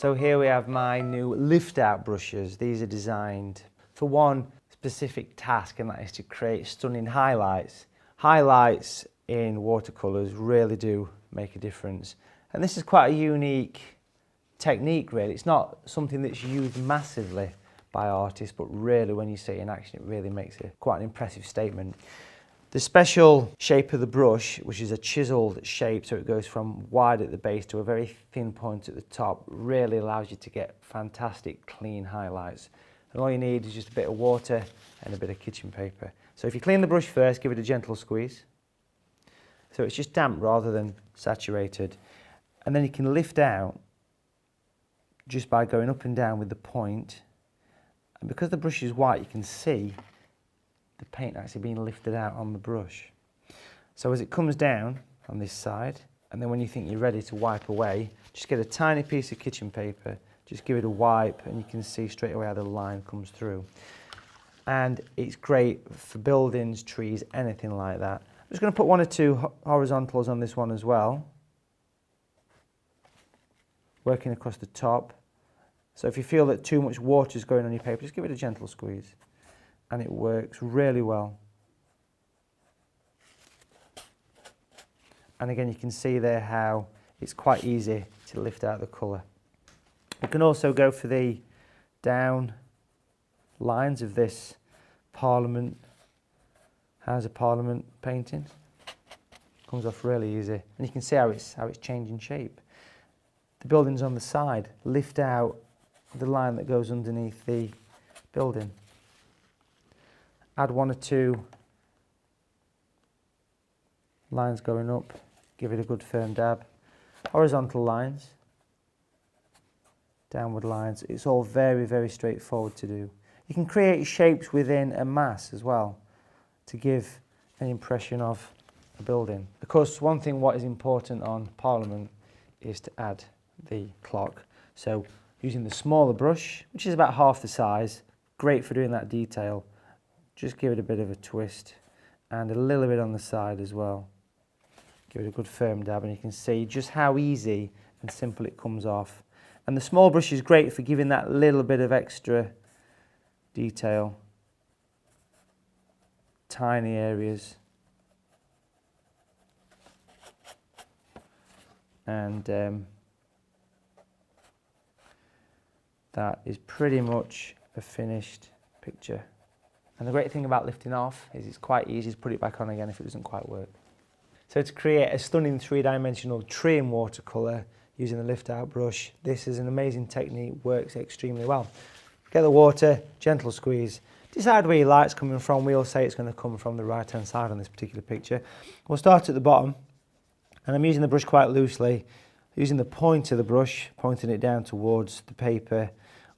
So here we have my new lift out brushes. These are designed for one specific task, and that is to create stunning highlights. Highlights in watercolours really do make a difference. And this is quite a unique technique really. It's not something that's used massively by artists, but really when you see it in action it really makes quite an impressive statement. The special shape of the brush, which is a chiseled shape, so it goes from wide at the base to a very thin point at the top, really allows you to get fantastic clean highlights. And all you need is just a bit of water and a bit of kitchen paper. So if you clean the brush first, give it a gentle squeeze. So it's just damp rather than saturated. And then you can lift out just by going up and down with the point. And because the brush is white, you can see the paint actually being lifted out on the brush. So as it comes down on this side, and then when you think you're ready to wipe away, just get a tiny piece of kitchen paper, just give it a wipe, and you can see straight away how the line comes through. And it's great for buildings, trees, anything like that. I'm just going to put one or two horizontals on this one as well, working across the top. So if you feel that too much water is going on your paper, just give it a gentle squeeze. And it works really well. And again, you can see there how it's quite easy to lift out the colour. You can also go for the down lines of this Parliament, House of Parliament painting. Comes off really easy. And you can see how it's changing shape. The buildings on the side lift out the line that goes underneath the building. Add one or two lines going up, give it a good firm dab. Horizontal lines, downward lines, it's all very, very straightforward to do. You can create shapes within a mass as well to give an impression of a building. Of course, one thing what is important on Parliament is to add the clock. So using the smaller brush, which is about half the size, great for doing that detail. Just give it a bit of a twist and a little bit on the side as well. Give it a good firm dab and you can see just how easy and simple it comes off. And the small brush is great for giving that little bit of extra detail. Tiny areas. And that is pretty much a finished picture. And the great thing about lifting off is it's quite easy to put it back on again if it doesn't quite work. So to create a stunning three-dimensional tree in watercolour using the lift out brush, this is an amazing technique, works extremely well. Get the water, gentle squeeze, decide where your light's coming from. We all say it's going to come from the right hand side on this particular picture. We'll start at the bottom, and I'm using the brush quite loosely, using the point of the brush, pointing it down towards the paper,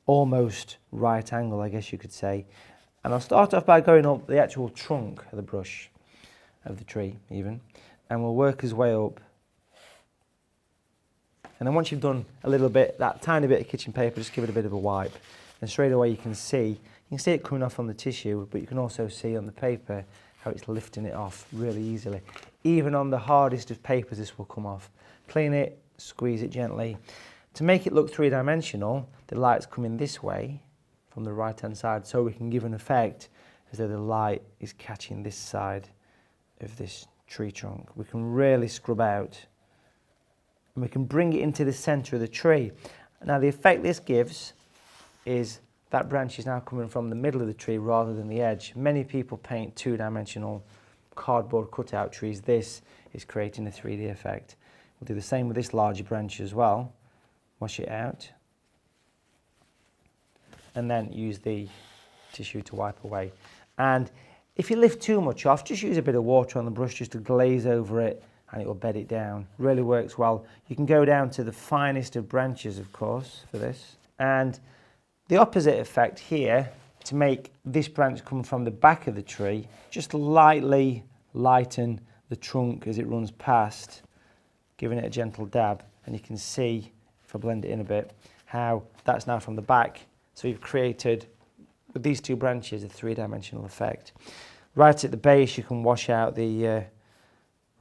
almost right angle I guess you could say. And I'll start off by going up the actual trunk of the brush, of the tree even, and we'll work his way up. And then once you've done a little bit, that tiny bit of kitchen paper, just give it a bit of a wipe. And straight away you can see it coming off on the tissue, but you can also see on the paper how it's lifting it off really easily. Even on the hardest of papers this will come off. Clean it, squeeze it gently. To make it look three-dimensional, the light's coming this way, from the right hand side, so we can give an effect as though the light is catching this side of this tree trunk. We can really scrub out and we can bring it into the centre of the tree. Now the effect this gives is that branch is now coming from the middle of the tree rather than the edge. Many people paint two-dimensional cardboard cutout trees. This is creating a 3D effect. We'll do the same with this larger branch as well. Wash it out. And then use the tissue to wipe away. And if you lift too much off, just use a bit of water on the brush just to glaze over it and it will bed it down. Really works well. You can go down to the finest of branches, of course, for this. And the opposite effect here, to make this branch come from the back of the tree, just lightly lighten the trunk as it runs past, giving it a gentle dab. And you can see, if I blend it in a bit, how that's now from the back. So you've created, with these two branches, a three-dimensional effect. Right at the base, you can wash out the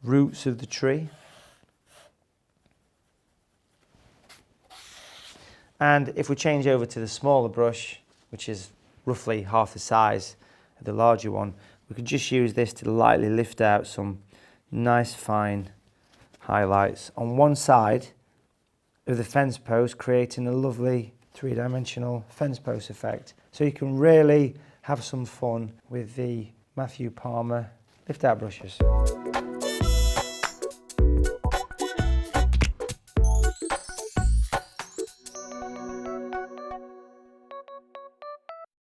roots of the tree. And if we change over to the smaller brush, which is roughly half the size of the larger one, we could just use this to lightly lift out some nice fine highlights on one side of the fence post, creating a lovely three-dimensional fence post effect. So you can really have some fun with the Matthew Palmer lift out brushes.